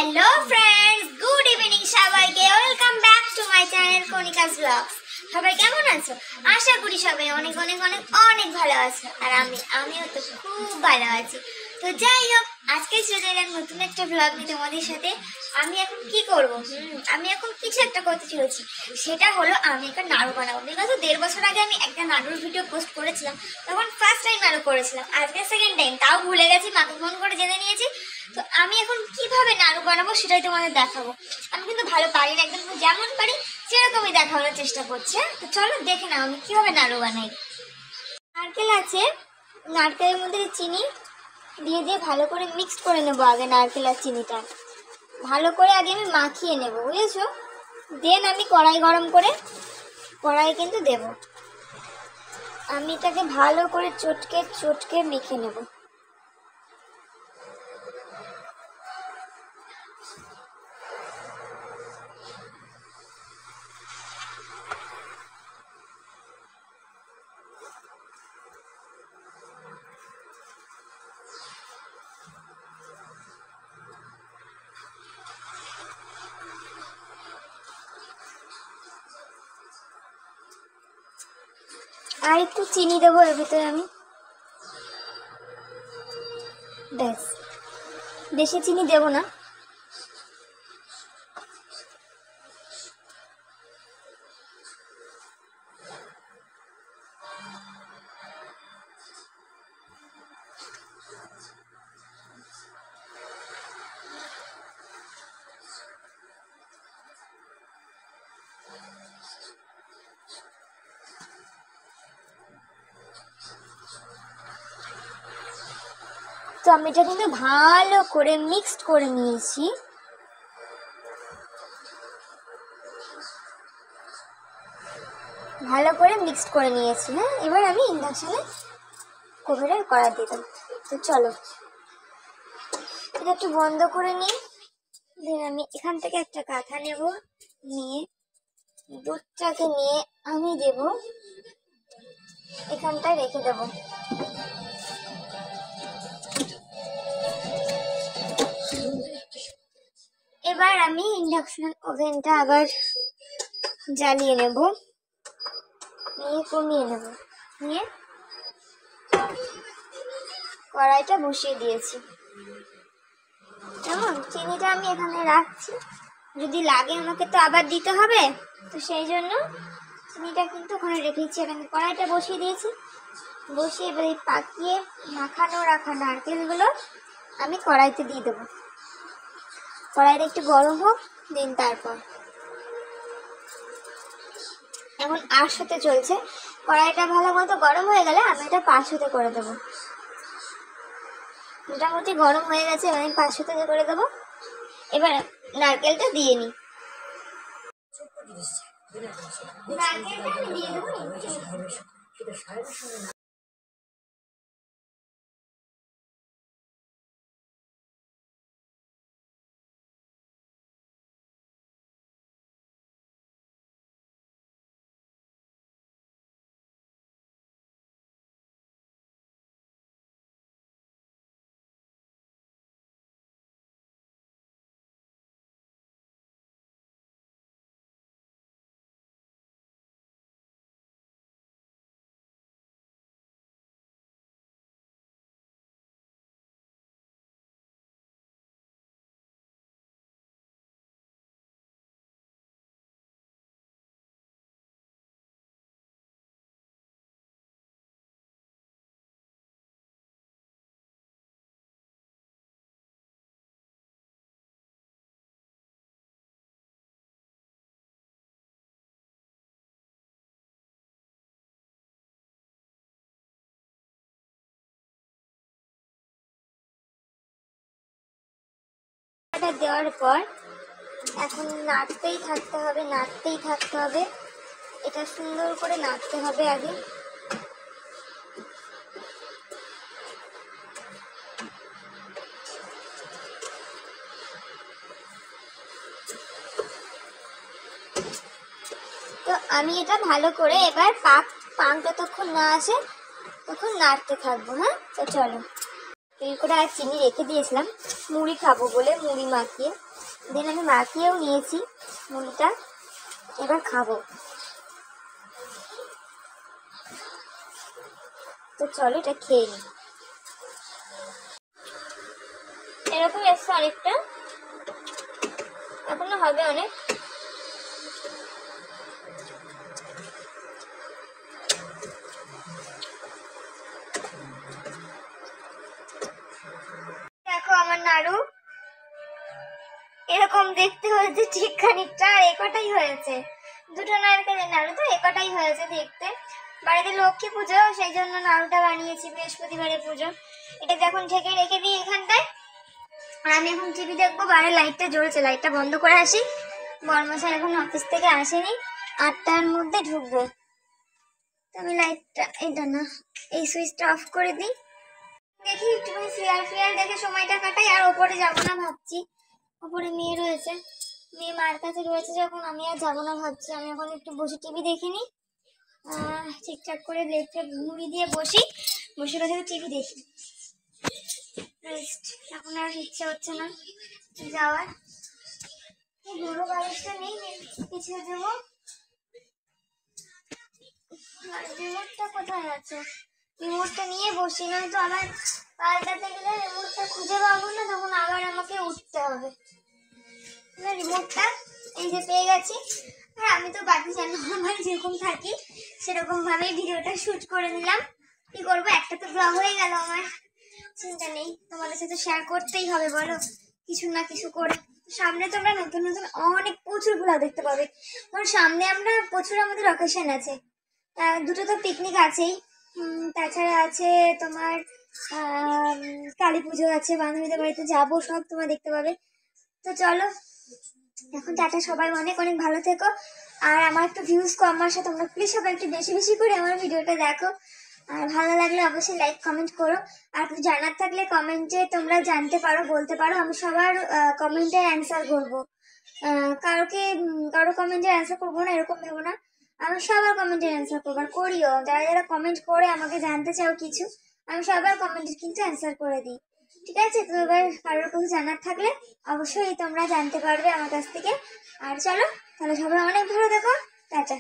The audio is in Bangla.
হ্যালো ফ্রেন্ডস, গুড ইভিনিং সবাইকে। Welcome back to my channel Konika's vlogs. সবাই কেমন আছো? আশা করি সবাই অনেক অনেক অনেক অনেক ভালো আছো। আর আমিও তো খুব ভালো আছি। তো যাই হোক, আজকে চলে এলাম নতুন একটা ব্লগ নিয়ে তোমাদের সাথে। আমি এখন কি করব? আমি এখন কিছু একটা করতে চলেছি। সেটা হলো আমি একটা নাড়ু বানাবো। বিকজ 1.5 বছর আগে আমি একটা নাড়ুর ভিডিও পোস্ট করেছিলাম, তখন ফার্স্ট টাইম নাড়ু করেছিলাম। আজকে সেকেন্ড টাইম, তাও ভুলে গেছি, মাকে ফোন করে জেনে নিয়েছি। তো আমি এখন কিভাবে নাড়ু বানাবো সেটাই তোমাদের দেখাবো। আমি কিন্তু ভালো পারি না, একদম যেমন পারি সেরকমই দেখানোর চেষ্টা করছি। তো চলো দেখে নাও আমি কিভাবে নাড়ু বানাই। নারকেল আছে, নারকেলের মধ্যে চিনি দিয়ে ভালো করে মিক্সড করে নেবো। আগে নারকেল আর চিনিটা ভালো করে আগে আমি মাখিয়ে নেবো, বুঝেছো? দেন আমি কড়াই গরম করে কড়াই কিন্তু দেব। আমি এটাকে ভালো করে চটকে চটকে মেখে নেব। আর একটু চিনি দেবো এর ভিতরে আমি, ব্যাস। বেশি চিনি দেবো না। তো আমি এটা কিন্তু ভালো করে মিক্সড করে নিয়েছি। ভালো করে মিক্সড করে নিয়েছি। হ্যাঁ, এবার আমি ইন্ডাকশনে কোভারে কড়া দিয়ে দেবো। তো চলো এটা একটু বন্ধ করে নিই। দেন আমি এখান থেকে একটা কাঁথা নেব, নিয়ে দুধটাকে নিয়ে আমি দেব এখানটায় রেখে দেবো। এবার আমি ইন্ডাকশন ওভেনটা আবার জ্বালিয়ে নেব, নিয়ে কমিয়ে নেব, নিয়ে কড়াইটা বসিয়ে দিয়েছি। কেমন? চিনিটা আমি এখানে রাখছি, যদি লাগে আমাকে তো আবার দিতে হবে, তো সেই জন্য চিনিটা কিন্তু ওখানে রেখেছি। এখানে কড়াইটা বসিয়ে দিয়েছি, বসিয়ে এবার এই পাকিয়ে মাখানো রাখা নারকেলগুলো আমি কড়াইতে দিয়ে দেবো। কড়াইটা একটু গরম হোক, দিন তারপর এখন আঁশ হতে চলছে। কড়াইটা ভালো মতো গরম হয়ে গেলে আমি এটা 5 হতে করে দেবো। মোটামুটি গরম হয়ে গেছে, আমি 5 হতে করে দেবো। এবার নারকেলটা দিয়ে নিই। নারকেলটা আমি দিয়ে দেবো। দেওয়ার পর এখন নাড়তেই থাকতে হবে, নাড়তেই থাকতে হবে। এটা সুন্দর করে নাড়তে হবে আগে। তো আমি এটা ভালো করে এবার পাক যতক্ষণ না আসে তখন নাড়তে থাকবো। হ্যাঁ, তো চলো। তেল করে আর চিনি রেখে দিয়েছিলাম মুড়ি খাবো বলে, মুড়ি মাখিয়ে দেন আমি মাখিয়েও নিয়েছি মুড়িটা, এবার খাবো। তো চলো এটা খেয়ে নিই। এরকম এসছে অনেকটা, এখনো হবে অনেক। দেখো আমার নাড়ু এরকম দেখতে হয়েছে ঠিক খানিকটা, আর একটাই হয়েছে, দুটো নারকেলের নাড়ু তো একটাই হয়েছে দেখতে। বাড়িতে লক্ষ্মী পুজো, সেই জন্য নাড়ুটা বানিয়েছি, বৃহস্পতিবারের পুজো। এটাকে এখন ঢেকে রেখে দিই এখানটায়। আর আমি এখন টিভি দেখবো, বাইরে লাইটটা জ্বলছে, লাইটটা বন্ধ করে আসি। বর্মশাই এখন অফিস থেকে আসেনি, 8টার মধ্যে ঢুকবে। তো আমি লাইটটা, এটা না, এই সুইচটা অফ করে দিই। দেখি একটুখানি সিরিয়াল দেখে সময়টা কাটাই। আর ওপরে যাবো না ভাবছি, ওপরে মেয়ে রয়েছে, মেয়ে মার কাছে রয়েছে যখন, আমি আর যাবো না ভাবছি। আমি এখন একটু বসে টিভি দেখিনি, ঠিকঠাক করে লেপটে মুড়ি দিয়ে বসে বসে টিভি দেখি। রেস্ট, এখন আর ইচ্ছে হচ্ছে না যাওয়ার। বড় বালিশটা নেই, পিছিয়ে দেবো। রিমোটটা কোথায় আছে? রিমোটটা নিয়ে বসি, নয়তো আবার পাল্টাতে গেলে রিমোটটা খুঁজে পাবো না, তখন আবার আমাকে উঠতে হবে। রিমোটটা এই যে পেয়ে গেছি। আর আমি তো বাকি জানো আমার যেরকম থাকি সেরকম ভাবেই ভিডিওটা শুট করে নিলাম। কি করবো, একটা তো ব্লগ হয়ে গেল আমার, চিন্তা নেই। তোমাদের সাথে শেয়ার করতেই হবে বলো, কিছু না কিছু করে। সামনে তোমরা নতুন নতুন অনেক প্রচুর ব্লগ দেখতে পাবে। কারণ সামনে আমরা প্রচুর, আমাদের অকেশন আছে, দুটো তো পিকনিক আছেই, তাছাড়া আছে তোমার কালী পুজো আছে, বান্ধবীদের বাড়িতে যাবো, সব তোমরা দেখতে পাবে। তো চলো এখন টাটা, সবাই অনেক অনেক ভালো থেকো। আর আমার একটু ভিউজ কম আসে, তোমরা প্লিজ সবাই একটু বেশি বেশি করে আমার ভিডিওটা দেখো। আর ভালো লাগলে অবশ্যই লাইক কমেন্ট করো। আর কিছু জানার থাকলে কমেন্টে তোমরা জানতে পারো, বলতে পারো, আমি সবার কমেন্টের অ্যান্সার করবো। কারো কমেন্টের অ্যান্সার করবো না এরকম ভেবো না, আমি সবার কমেন্টের অ্যান্সার করবো। আর করিও, যারা যারা কমেন্ট করে আমাকে জানতে চাও কিছু, আমি সবার কমেন্টের কিন্তু অ্যান্সার করে দিই। ঠিক আছে? তো এবার কারোর কিছু জানার থাকলে অবশ্যই তোমরা জানতে পারবে আমার কাছ থেকে। আর চলো তাহলে সবাই অনেক ভালো থেকো, টাটা।